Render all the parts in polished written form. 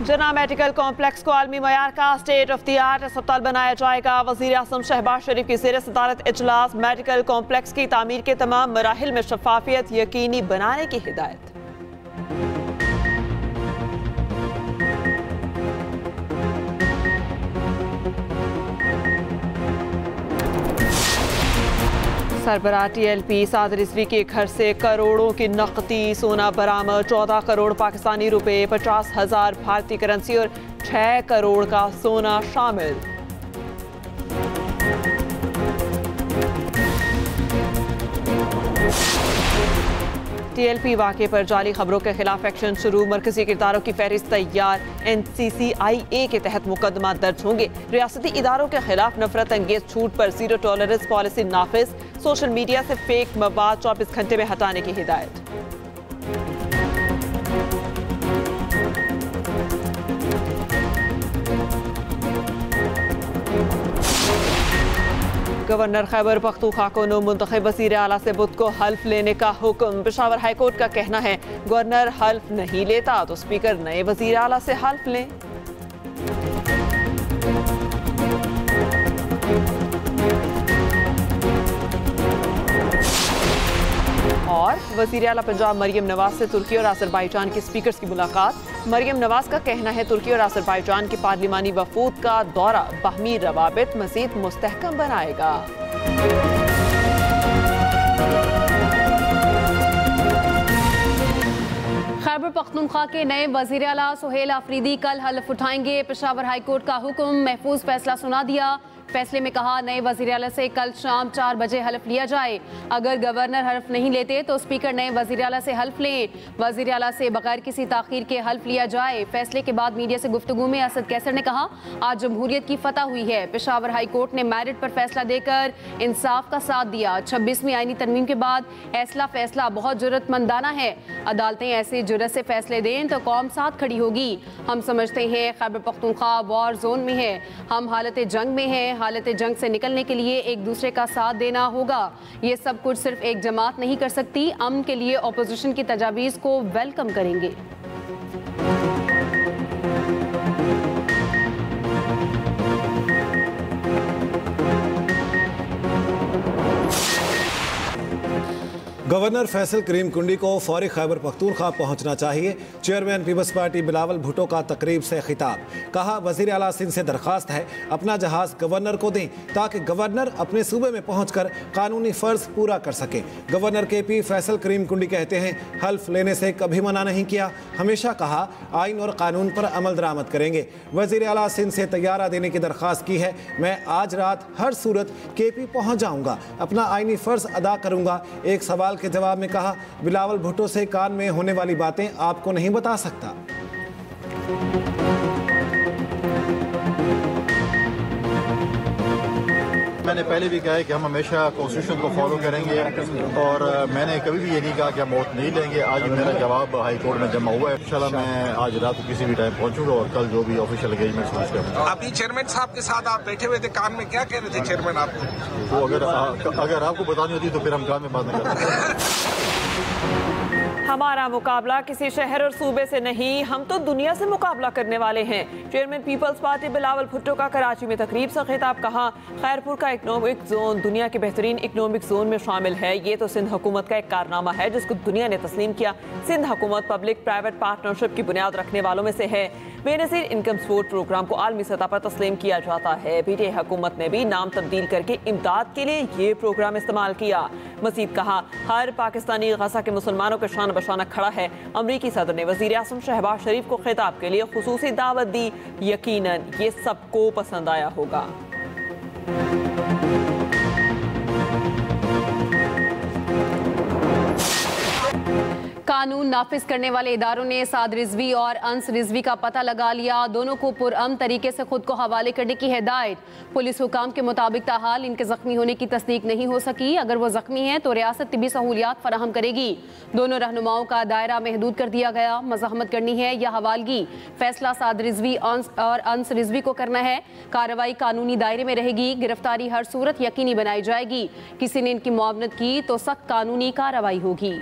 जना medical complex को आलमी मयार का स्टेट ऑफ द आर्ट अस्पताल बनाया जाएगा। वज़ीर आज़म शहबाज शरीफ की ज़ेर सदारत इजलास मेडिकल कॉम्प्लेक्स की तामीर के तमाम मराहिल में शफाफियत यकीनी बनाने की हिदायत। सरबराह TLP साद रिजवी के घर से करोड़ों की नकदी सोना बरामद। 14 करोड़ पाकिस्तानी रुपए, 50,000 भारतीय करेंसी और 6 करोड़ का सोना शामिल। TLP वाक़े पर जाली खबरों के खिलाफ एक्शन शुरू। मरकजी किरदारों की फहरिस्त तैयार। NCCIA के तहत मुकदमा दर्ज होंगे। रियासती इदारों के खिलाफ नफरत अंगेज छूट पर जीरो टॉलरेंस पॉलिसी नाफिज। सोशल मीडिया से फेक मवाद 24 घंटे में हटाने की हिदायत। गवर्नर खैबर पख्तूनख्वा को नो मुंतखब वज़ीर आला से बुध को हल्फ लेने का हुक्म। पेशावर हाईकोर्ट का कहना है गवर्नर हल्फ नहीं लेता तो स्पीकर नए वज़ीर आला से हल्फ लें। और वज़ीर आला पंजाब मरियम नवाज से तुर्की और अज़रबैजान के स्पीकर्स की मुलाकात। मरियम नवाज का कहना है तुर्की और अज़रबैजान के पार्लिमानी वफूद का दौरा बाहमी रवाबित मज़ीद मुस्तहकम बनाएगा। खैबर पख्तूनख्वा के नए वज़ीर आला सुहेल आफरीदी कल हल्फ उठाएंगे। पेशावर हाईकोर्ट का हुक्म, महफूज फैसला सुना दिया। फैसले में कहा नए वज़ीर आला से कल शाम 4 बजे हल्फ लिया जाए। अगर गवर्नर हल्फ नहीं लेते तो स्पीकर नए वज़ीर आला से हल्फ लें। वज़ीर आला से बगैर किसी ताख़ीर के हल्फ लिया जाए। फैसले के बाद मीडिया से गुफ्तगू में असद कैसर ने कहा आज जमहूरियत की फतह हुई है। पेशावर हाई कोर्ट ने मेरिट पर फैसला देकर इंसाफ का साथ दिया। 26वीं आईनी तरमीम के बाद ऐसा फैसला बहुत ज़रूरतमंदाना है। अदालतें ऐसे जुर्रत से फैसले दें तो कौम साथ खड़ी होगी। हम समझते हैं खैबर पख्तूनख्वा वॉर जोन में है। हम हालत जंग में हैं। हालत जंग से निकलने के लिए एक दूसरे का साथ देना होगा। ये सब कुछ सिर्फ एक जमात नहीं कर सकती। अमन के लिए अपोजिशन की तजावीज़ को वेलकम करेंगे। गवर्नर फैसल करीम कुंडी को फौरी खैबर पख्तूनख्वा पहुंचना चाहिए। Chairman Peoples Party Bilawal Bhutto का तकरीब से खिताब। कहा वज़ीर आला सिंध से दरख्वास्त है अपना जहाज़ गवर्नर को दें ताकि गवर्नर अपने सूबे में पहुंचकर कानूनी फ़र्ज पूरा कर सके। गवर्नर KP फैसल करीम कुंडी कहते हैं हल्फ लेने से कभी मना नहीं किया, हमेशा कहा आइन और कानून पर अमल दरामद करेंगे। वज़ीर आला सिंध से तैयारा देने की दरख्वास्त की है। मैं आज रात हर सूरत KP पहुँच जाऊँगा, अपना आइनी फ़र्ज अदा करूँगा। एक सवाल के जवाब में कहा बिलावल भुट्टो से कान में होने वाली बातें आपको नहीं बता सकता। मैंने पहले भी कहा है कि हम हमेशा कॉन्स्टिट्यूशन को फॉलो करेंगे और मैंने कभी भी ये नहीं कहा कि हम वोट नहीं लेंगे। आज मेरा जवाब हाई कोर्ट में जमा हुआ है। इंशाल्लाह मैं आज रात को किसी भी टाइम पहुंचूंगा और कल जो भी ऑफिशियल एंगेजमेंट करूंगा। अभी चेयरमैन साहब के साथ आप बैठे हुए थे, कान में क्या कह रहे थे चेयरमैन आपको? तो अगर आपको बतानी होती तो फिर हम कान में बात नहीं करते। हमारा मुकाबला किसी शहर और सूबे से नहीं, हम तो दुनिया से मुकाबला करने वाले हैं। Chairman Peoples Party Bilawal Bhutto का कराची में तकरीब से खिताब। कहा खैरपुर का इकनॉमिक जोन दुनिया के बेहतरीन इकनॉमिक जोन में शामिल है। ये तो सिंध हुकूमत का एक कारनामा है जिसको दुनिया ने तस्लीम किया। सिंध हुकूमत पब्लिक प्राइवेट पार्टनरशिप की बुनियाद रखने वालों में से है। बेनज़ीर इनकम सपोर्ट प्रोग्राम को आलमी सतह पर तस्लीम किया जाता है। PTA हुकूमत ने भी नाम तब्दील करके इमदाद के लिए ये प्रोग्राम इस्तेमाल किया। मज़ीद कहा हर पाकिस्तानी गज़ा के मुसलमानों के शान बशाना खड़ा है। अमरीकी सदर ने वज़ीर आज़म शहबाज शरीफ को खिताब के लिए खुसूसी दावत दी। यकीनन ये सबको पसंद आया होगा। कानून नाफिज करने वाले इदारों ने साद रिजवी और अंस रिजवी का पता लगा लिया। दोनों को पुरअमन तरीके से खुद को हवाले करने की हिदायत। पुलिस हुकाम के मुताबिक ताहाल इनके जख्मी होने की तस्दीक नहीं हो सकी। अगर वो जख्मी हैं तो रियासत तिबी सहूलियात फराहम करेगी। दोनों रहनुमाओं का दायरा महदूद कर दिया गया। मज़ाहमत करनी है या हवालगी, फैसला साद रिजवी और अंस रिजवी को करना है। कार्रवाई कानूनी दायरे में रहेगी। गिरफ्तारी हर सूरत यकीनी बनाई जाएगी। किसी ने इनकी मुआवनत की तो सख्त कानूनी कार्रवाई होगी।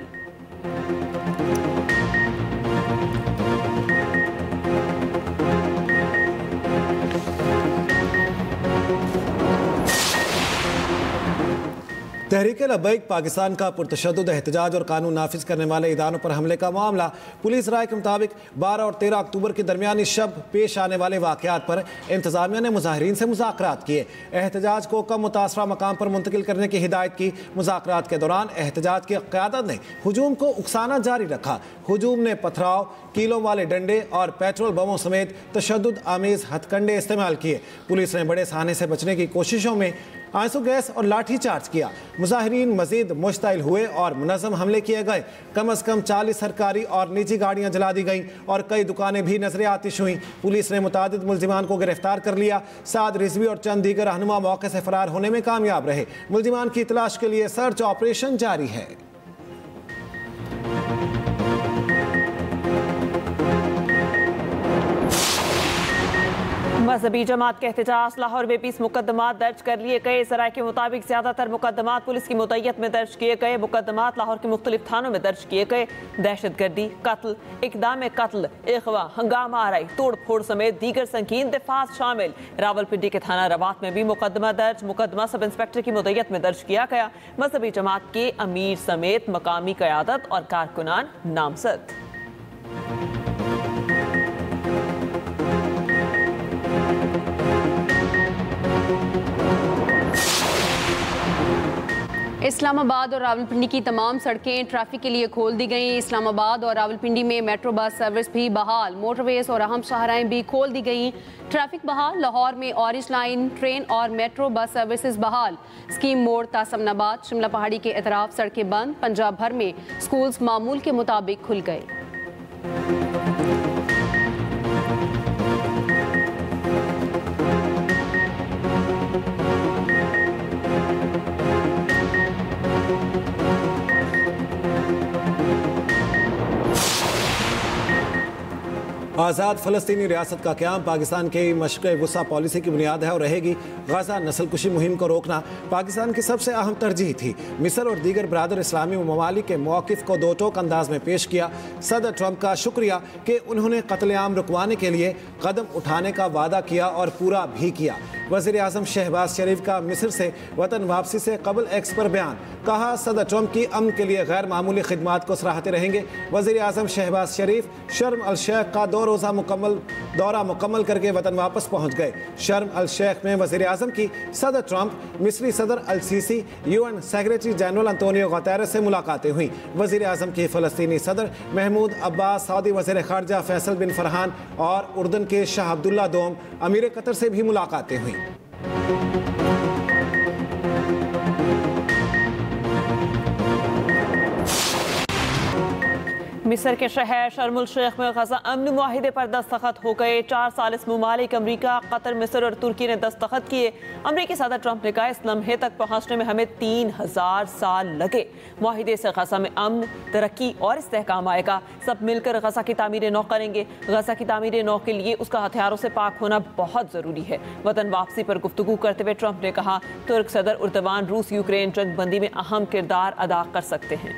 तहरीक लब्बैक पाकिस्तान का पुरतशद्दुद एहतजाज और कानून नाफिज करने वाले इदारों पर हमले का मामला। पुलिस राय के मुताबिक 12 और 13 अक्टूबर के दरमियानी शब पेश आने वाले वाक़यात पर इंतजामिया ने मुजाहिरीन से मुज़ाकरात किए। एहतजाज को कम मुतासरा मकाम पर मुंतकिल करने की हिदायत की। मुज़ाकरात के दौरान एहतजाज की क़यादत ने हुजूम को उकसाना जारी रखा। हुजूम ने पथराव, कीलों वाले डंडे और पेट्रोल बमों समेत तशद्दुद आमेज हथकंडे इस्तेमाल किए। पुलिस ने बड़े साहने से बचने की कोशिशों में आंसू गैस और लाठी चार्ज किया। मुजाहिरीन मजीद मुश्ताइल हुए और मुनज़्ज़म हमले किए गए। कम अज़ कम 40 सरकारी और निजी गाड़ियां जला दी गईं और कई दुकानें भी नजर आतिश हुईं। पुलिस ने मुतादिद मुल्जिमान को गिरफ्तार कर लिया। साद रिजवी और चंद दीगर रहनुमा मौके से फरार होने में कामयाब रहे। मुल्जिमान की तलाश के लिए सर्च ऑपरेशन जारी है। मजहबी जमात के एहतजाज लाहौर में 20 मुकदमात दर्ज कर लिए गए। ज़राए के मुताबिक ज़्यादातर मुकदमात पुलिस की मुतैयत में दर्ज किए गए। मुकदमात लाहौर के मुख्तलिफ थानों में दर्ज किए गए। दहशतगर्दी, कत्ल, इक़दाम कत्ल, अगवा, हंगामा आराई, तोड़ फोड़ समेत दीगर संगीन दफात शामिल। रावलपिंडी के थाना रवात में भी मुकदमा दर्ज। मुकदमा सब इंस्पेक्टर की मुतैयत में दर्ज किया गया। मजहबी जमात के अमीर समेत मकामी क़यादत और कारकुनान नामजद। इस्लामाबाद और रावलपिंडी की तमाम सड़कें ट्रैफिक के लिए खोल दी गई। इस्लामाबाद और रावलपिंडी में मेट्रो बस सर्विस भी बहाल। मोटरवेज और अहम शाहराएं भी खोल दी गई। ट्रैफिक बहाल। लाहौर में ऑरेंज लाइन ट्रेन और मेट्रो बस सर्विसेज बहाल। स्कीम मोड़ तासमनाबाद शिमला पहाड़ी के अतराफ सड़कें बंद। पंजाब भर में स्कूल्स मामूल के मुताबिक खुल गए। आज़ाद फ़लस्तीनी रियासत का क़याम पाकिस्तान की मशक़े वुसा पॉलिसी की बुनियाद है और रहेगी। गज़ा नस्लकुशी मुहिम को रोकना पाकिस्तान की सबसे अहम तरजीह थी। मिस्र और दीगर बरादर इस्लामी ममालिक के मौक़िफ़ को दो टोक अंदाज में पेश किया। सदर ट्रंप का शुक्रिया कि उन्होंने कत्लेआम रुकवाने के लिए कदम उठाने का वादा किया और पूरा भी किया। वज़ीर आज़म शहबाज शरीफ का मिस्र से वतन वापसी से कबल एक्स पर बयान। कहा, सदर ट्रंप की अमन के लिए गैर मामूली खिदमात को सराहते रहेंगे। वज़ीर आज़म शहबाज शरीफ शर्म अल शेख का 2 रोज़ा दौरा मुकम्मल करके वतन वापस पहुँच गए। शर्म अल शेख में वज़ीर आज़म की सदर ट्रंप, मिस्री सदर al Sisi, UN secretary general Antonio Guterres से मुलाकातें हुई। वज़ीर आज़म की फ़लस्तीनी सदर महमूद अब्बास, सऊदी वज़ीर ख़ारजा फैसल बिन फरहान और उर्दन के शाह अब्दुल्ला दोम अमीर कतर से भी मुलाकातें हुई। मिस्र के शहर शर्म अल शेख में गजा अमन मुआहिदे पर दस्तखत हो गए। 4 सालिस ममालिक अमरीका, कतर, मिस्र और तुर्की ने दस्तखत किए। अमरीकी सदर ट्रंप ने कहा, इस लम्हे तक पहुँचने में हमें 3000 साल लगे। मुआहिदे से गजा में अमन, तरक्की और इस्तेहकाम आएगा। सब मिलकर गजा की तामीर नौ करेंगे। गजा की तामीर नौ के लिए उसका हथियारों से पाक होना बहुत ज़रूरी है। वतन वापसी पर गुफ्तगू करते हुए ट्रंप ने कहा, तुर्क सदर उर्दवान रूस यूक्रेन जंगबंदी में अहम किरदार अदा कर सकते हैं।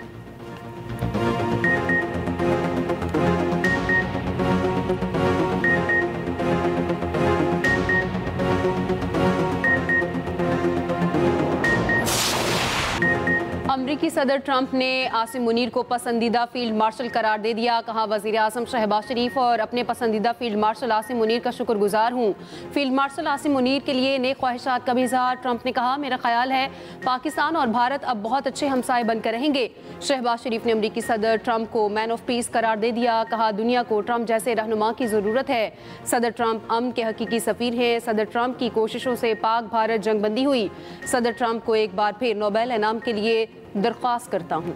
अमरीकी सदर ट्रंप ने आसिम मुनीर को पसंदीदा फील्ड मार्शल करार दे दिया। कहा, वज़ीर आज़म शहबाज शरीफ और अपने पसंदीदा फील्ड मार्शल आसिम मुनीर का शुक्रगुजार हूँ। फील्ड मार्शल आसिम मुनीर के लिए नेक ख्वाहिशात का भी इज़हार। ट्रंप ने कहा, मेरा ख्याल है पाकिस्तान और भारत अब बहुत अच्छे हमसाए बनकर रहेंगे। शहबाज शरीफ ने अमरीकी सदर ट्रंप को मैन ऑफ पीस करार दे दिया। कहा, दुनिया को ट्रंप जैसे रहनुमा की ज़रूरत है। सदर ट्रंप अमन के हकीकी सफ़ीर हैं। सदर ट्रंप की कोशिशों से पाक भारत जंगबंदी हुई। सदर ट्रंप को एक बार फिर नोबेल इनाम के लिए दरख्वास्त करता हूँ।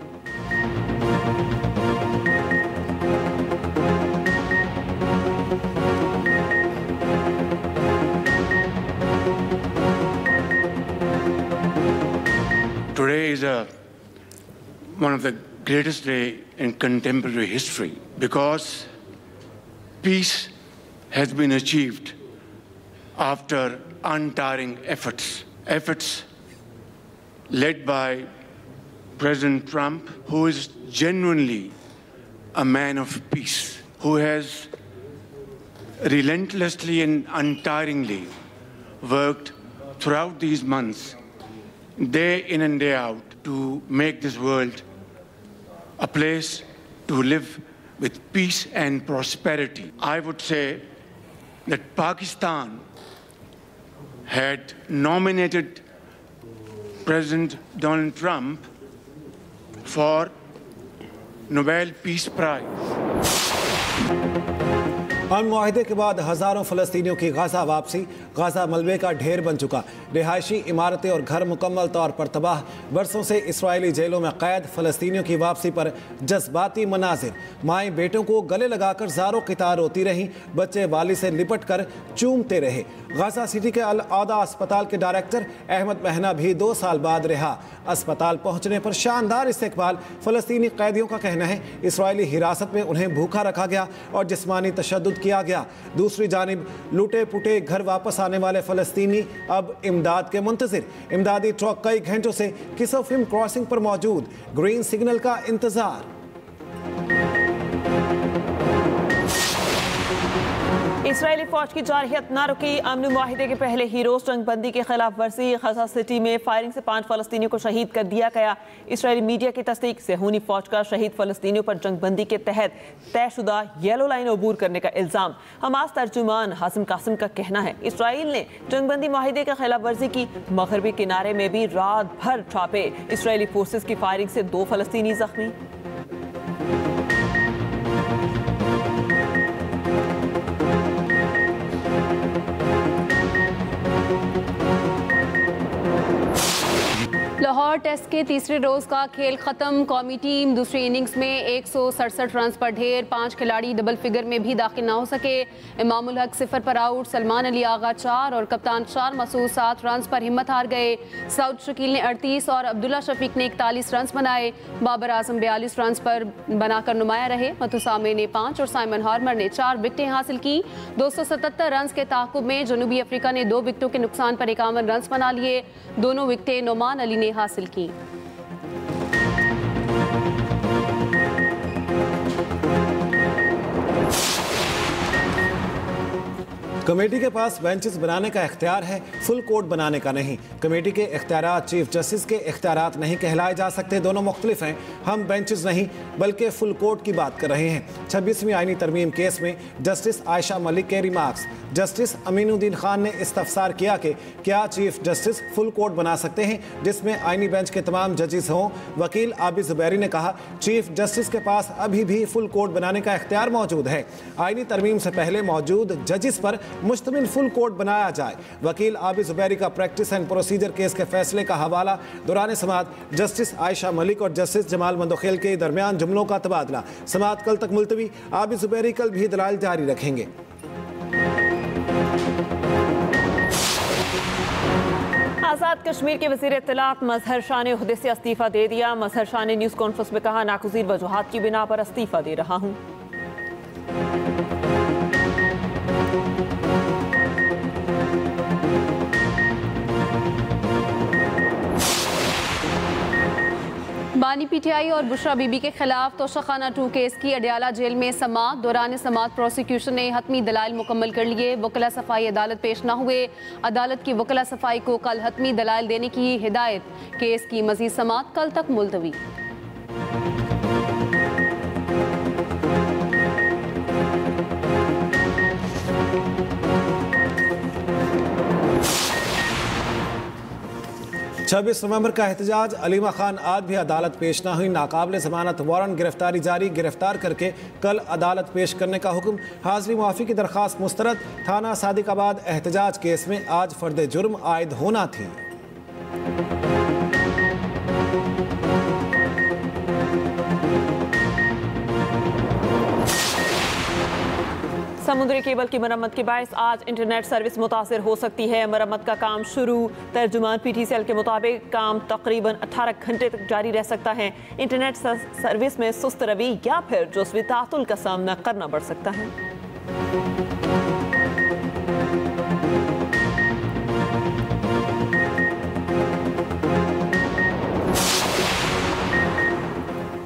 Today is one of the greatest day in contemporary history because peace has been achieved after untiring efforts led by President Trump, who is genuinely a man of peace, who has relentlessly and untiringly worked throughout these months, day in and day out, to make this world a place to live with peace and prosperity. I would say that Pakistan had nominated President Donald Trump for Nobel Peace Prize. अमन मुआहिदे के बाद हज़ारों फ़लस्तीनियों की Gaza वापसी। Gaza मलबे का ढेर बन चुका। रिहायशी इमारतें और घर मुकम्मल तौर पर तबाह। बरसों से इसराइली जेलों में कैद फ़लस्तीनियों की वापसी पर जज्बाती मनाजिर। माएँ बेटों को गले लगाकर ज़ारो क़ितार रोती रहीं। बच्चे वाली से लिपट कर चूमते रहे। गाज़ा सिटी के अल आदा अस्पताल के डायरेक्टर अहमद महना भी 2 साल बाद रिहा। अस्पताल पहुँचने पर शानदार इस्तकबाल। फ़लस्तीनी कैदियों का कहना है इसराइली हिरासत में उन्हें भूखा रखा गया और जिस्मानी तशद्दुद किया गया। दूसरी जानिब लूटे पुटे घर वापस आने वाले फ़लस्तीनी अब इमदाद के मुंतज़िर। इमदादी ट्रक कई घंटों से किसोफिम क्रॉसिंग पर मौजूद, ग्रीन सिग्नल का इंतज़ार। इसराइली फौज की जारहियत न रुकी। अमन मुआहिदे के पहले ही रोज जंगबंदी के खिलाफ वर्जी। गाज़ा सिटी में फायरिंग से 5 फ़लस्तीनियों को शहीद कर दिया गया। इसराइली मीडिया की तस्दीक सेहूनी फौज का शहीद फ़लस्तीनियों पर जंगबंदी के तहत तयशुदा येलो लाइन अबूर करने का इल्ज़ाम। हमास तर्जुमान हासिम कासिम का कहना है इसराइल ने जंगबंदी मुआहिदे की खिलाफ वर्जी की। मगरबी किनारे में भी रात भर छापे। इसराइली फोर्सेस की फायरिंग से 2 फ़लस्तीनी जख्मी। लाहौर टेस्ट के तीसरे रोज का खेल खत्म। कौमी टीम दूसरी इनिंग्स में 167 रन पर ढेर। 5 खिलाड़ी डबल फिगर में भी दाखिल ना हो सके। इमामुल हक 0 पर आउट। सलमान अली आगा 4 और कप्तान शार मसूद 7 रन पर हिम्मत हार गए। सऊद शकील ने 38 और अब्दुल्ला शफीक ने 41 रन बनाए। बाबर आजम 42 रन पर बनाकर नुमाया रहे। मतुसामे ने 5 और साइमन हार्मर ने 4 विकेटें हासिल की। 277 रन के ताक़ुब में जनूबी अफ्रीका ने 2 विकेटों के नुकसान पर 51 रन बना लिए। दोनों विकेटें नोमान अली ने हासिल की। कमेटी के पास बेंचेस बनाने का इख्तियार है, फुल कोर्ट बनाने का नहीं। कमेटी के इख्तियारात चीफ जस्टिस के इख्तियारात नहीं कहलाए जा सकते। दोनों मुख्तलिफ हैं। हम बेंचेस नहीं बल्कि फुल कोर्ट की बात कर रहे हैं। 26वीं आईनी तरमीम केस में जस्टिस आयशा मलिक के रिमार्क्स। जस्टिस अमीनुद्दीन खान ने इस्तफसार किया कि क्या चीफ जस्टिस फुल कोर्ट बना सकते हैं जिसमें आईनी बेंच के तमाम जजेस हों। वकील आबिद जुबैरी ने कहा चीफ जस्टिस के पास अभी भी फुल कोर्ट बनाने का इख्तियार मौजूद है। आईनी तरमीम से पहले मौजूद जजेस पर मुश्तमिल फुल कोर्ट बनाया जाए। वकील आबिद जुबैरी का प्रैक्टिस एंड प्रोसीजर केस के फैसले का हवाला। दौरान समाअत जस्टिस आयशा मलिक और जस्टिस जमाल मंदोखेल के दरमियान जुमलों का तबादला। समाअत कल तक मुलतवी। आबिद जुबैरी कल भी दलाइल जारी रखेंगे। आज़ाद कश्मीर के वज़ीर इत्तलात मजहर शाह ने ओहदे से इस्तीफ़ा दे दिया। मजहर शाह ने न्यूज़ कॉन्फ्रेंस में कहा नागुज़ीर वजूहात की बिना पर इस्तीफ़ा दे रहा हूँ। बानी पीटीआई और बुशरा बीबी के खिलाफ तोशाखाना 2 केस की अडयाला जेल में समाअत। दौरान समाअत प्रोसिक्यूशन ने हतमी दलाइल मुकम्मल कर लिए। वकला सफाई अदालत पेश न हुए। अदालत की वकला सफाई को कल हतमी दलाइल देने की हिदायत। केस की मजीद समाअत कल तक मुलतवी। छब्बीस नवंबर का एहतजाज। अलीमा खान आज भी अदालत पेश न हुई। नाकाबिल जमानत वारंट गिरफ्तारी जारी। गिरफ्तार करके कल अदालत पेश करने का हुक्म। हाजिरी मुआफ़ी की दरख्वास्त मुस्तरद। थाना सादिकाबाद एहतजाज केस में आज फर्द जुर्म आयद होना थी। समुद्री केबल की मरम्मत के बायस आज इंटरनेट सर्विस मुतासर हो सकती है। मरम्मत का काम शुरू। तर्जुमान PTCL के मुताबिक काम तकरीबन 18 घंटे तक जारी रह सकता है। इंटरनेट सर्विस में सुस्त रवि या फिर जुज़वी तातुल का सामना करना पड़ सकता है।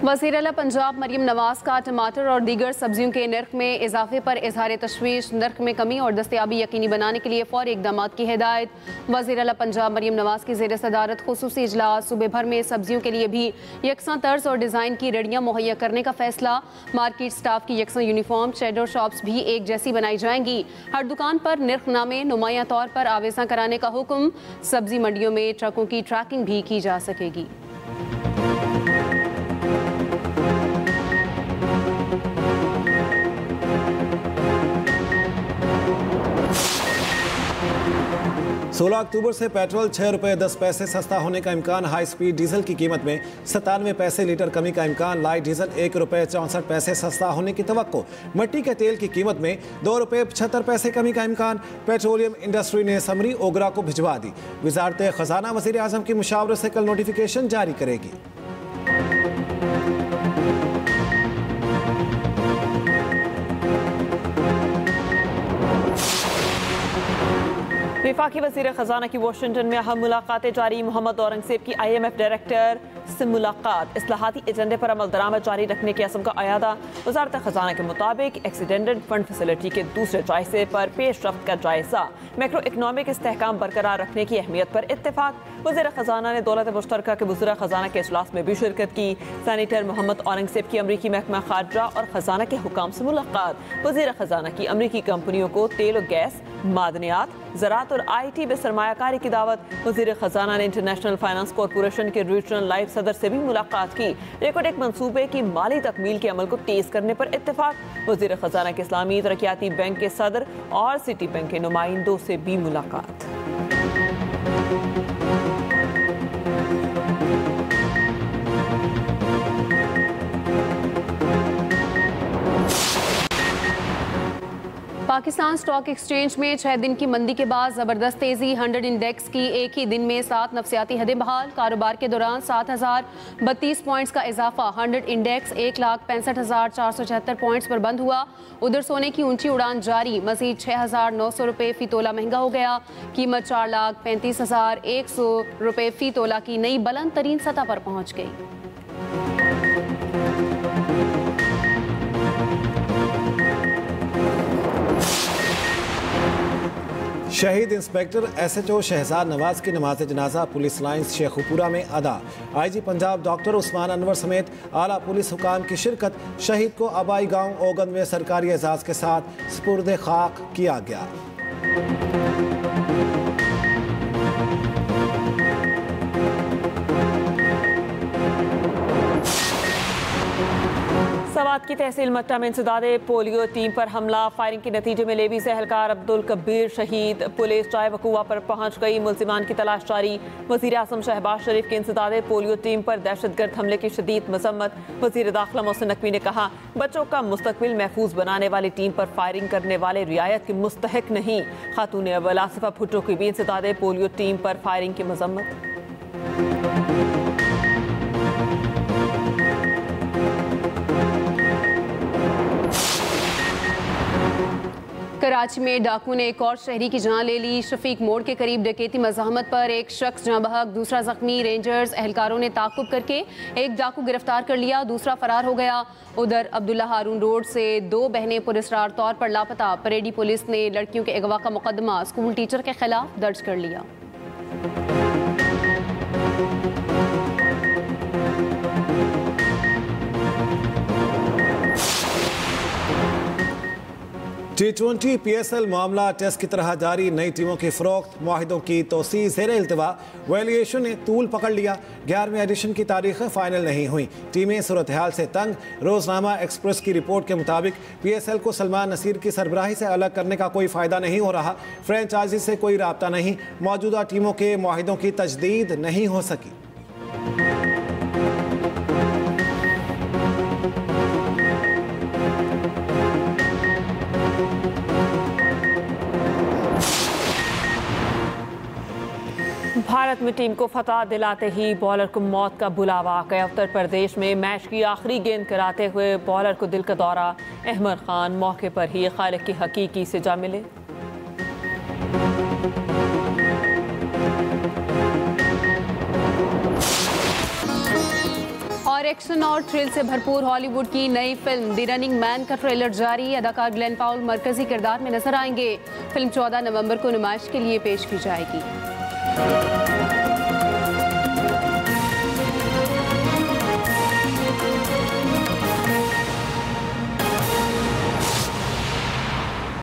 वज़ीर आला पंजाब मरीम नवाज का टमाटर और दीगर सब्जियों के नर्ख में इजाफे पर इजहार तशवीश, नर्ख में कमी और दस्तयाबी यकीनी बनाने के लिए फौरी इकदाम की हिदायत। वज़ीर आला पंजाब मरीम नवाज की ज़ेर सदारत खुसूसी इजलास। सूबे भर में सब्जियों के लिए भी यकसां तर्ज और डिज़ाइन की रेडियाँ मुहैया करने का फैसला। मार्केट स्टाफ की यकसां यूनिफॉर्म, शेडो शॉप्स भी एक जैसी बनाई जाएंगी। हर दुकान पर नर्खनामे नुमाया तौर पर आवेज़ा कराने का हुक्म। सब्जी मंडियों में ट्रकों की ट्रैकिंग भी की जा सकेगी। सोलह अक्टूबर से पेट्रोल 6 रुपये 10 पैसे सस्ता होने का इम्कान। हाई स्पीड डीजल की कीमत में 97 पैसे लीटर कमी का इम्कान। लाइट डीजल 1 रुपये 64 पैसे सस्ता होने की तवक्को। मिट्टी के तेल की कीमत में 2 रुपये 75 पैसे कमी का इम्कान। पेट्रोलियम इंडस्ट्री ने समरी ओगरा को भिजवा दी। वजारत खजाना वज़ीर आज़म की मुशावरत से कल नोटिफिकेशन जारी करेगी। वफाकी वज़ीर ख़जाना की वाशिंगटन में अहम मुलाकातें जारी। मोहम्मद औरंगज़ेब की IMF डायरेक्टर से मुलाकात। इस्लाहाती एजेंडे पर अमल दरामद जारी रखने के असम का अयादा। वज़ारत ख़जाना के मुताबिक एक्सीडेंटेड फंड फैसिलिटी के दूसरे जायजे पर पेशरफ्त का जायजा। मैक्रो इकनॉमिक इस्तेहकाम बरकरार रखने की अहमियत पर इत्तेफाक। वज़ीर ख़जाना ने दौलत मुश्तरका के वज़ीर ख़जाना के इजलास में भी शिरकत की। सेनेटर मोहम्मद औरंगज़ेब की अमरीकी महकमा खारजा और ख़जाना के हुकाम से मुलाकात। वज़ीर ख़जाना की अमरीकी कंपनियों को तेल और गैस, मादनियात, ज़राअत और IT में सरमायाकारी की दावत। वज़ीर ख़जाना ने इंटरनेशनल फाइनेंस कॉरपोरेशन के रीजनल लाइफ सदर से भी मुलाकात की। रेकोडेक मंसूबे की माली तकमील के अमल को तेज़ करने पर इत्तेफाक। वज़ीर ख़जाना के इस्लामी तरक्याती बैंक के सदर और सिटी बैंक के नुमाइंदों से भी मुलाकात। पाकिस्तान स्टॉक एक्सचेंज में 6 दिन की मंदी के बाद ज़बरदस्त तेज़ी। 100 इंडेक्स की एक ही दिन में 7 नफसियाती हदें बहाल। कारोबार के दौरान 7,032 पॉइंट्स का इजाफा। 100 इंडेक्स 1,65,476 पॉइंट्स पर बंद हुआ। उधर सोने की ऊंची उड़ान जारी। मजीद 6,900 रुपये फ़ी तोला महंगा हो गया। कीमत 4,35,100 रुपये फ़ी तोला की नई बुलंद तरीन सतह पर पहुँच गई। शहीद इंस्पेक्टर SHO शहजाद नवाज की नमाज जनाजा पुलिस लाइन्स शेखुपुरा में अदा। IG पंजाब डॉक्टर उस्मान अनवर समेत आला पुलिस हुकाम की शिरकत। शहीद को आबाई गांव ओगन में सरकारी एजाज के साथ सुपुर्द खाक किया गया। सवात की तहसील मट्टा में इंसदादे पोलियो टीम पर हमला। फायरिंग के नतीजे में लेवी से एहलकार अब्दुल कबीर शहीद। पुलिस चाय वकूआ पर पहुंच गई। मुल्जिमान की तलाश जारी। वज़ीर आज़म शहबाज शरीफ की इंसदादे पोलियो टीम पर दहशतगर्द हमले की शदीद मजम्मत। वज़ीर दाखिला मोहसिन नकवी ने कहा, बच्चों का मुस्तकबिल महफूज बनाने वाली टीम पर फायरिंग करने वाले रियायत के मुस्तहिक नहीं। खातून अव्वल आसिफा भुट्टो की भी इंसदादे पोलियो टीम पर फायरिंग की मजम्मत। कराची में डाकू ने एक और शहरी की जान ले ली। शफीक मोड़ के करीब डकैती मज़ाहमत पर एक शख्स जहाँ बहक, दूसरा जख्मी। रेंजर्स एहलकारों ने ताक़ुब करके एक डाकू गिरफ्तार कर लिया, दूसरा फरार हो गया। उधर अब्दुल्ला हारून रोड से 2 बहनें पुरस्कार तौर पर लापता। परेडी पुलिस ने लड़कियों के अगवा का मुकदमा स्कूल टीचर के खिलाफ दर्ज कर लिया। T20 PSL मामला टेस्ट की तरह जारी। नई टीमों की फरोख्त, मुआहिदों की तोसी ज़ेर इल्तिवा। वैल्यूएशन ने तूल पकड़ लिया। 11वें एडिशन की तारीख फाइनल नहीं हुई। टीमें सूरत हाल से तंग। रोजनामा एक्सप्रेस की रिपोर्ट के मुताबिक PSL को सलमान नसीर की सरबराही से अलग करने का कोई फ़ायदा नहीं हो रहा। फ्रेंचाइजी से कोई राब्ता नहीं। मौजूदा टीमों के मुआहिदों की तजदीद नहीं हो सकी। भारत में टीम को फतह दिलाते ही बॉलर को मौत का बुलावा आ गया। उत्तर प्रदेश में मैच की आखिरी गेंद कराते हुए बॉलर को दिल का दौरा। अहमद खान मौके पर ही खालिक की हकीकी से जा मिले। और एक्शन और थ्रिल से भरपूर हॉलीवुड की नई फिल्म द रनिंग मैन का ट्रेलर जारी। अदाकार ग्लेन पाउल मरकजी किरदार में नजर आएंगे। फिल्म 14 नवंबर को नुमाइश के लिए पेश की जाएगी।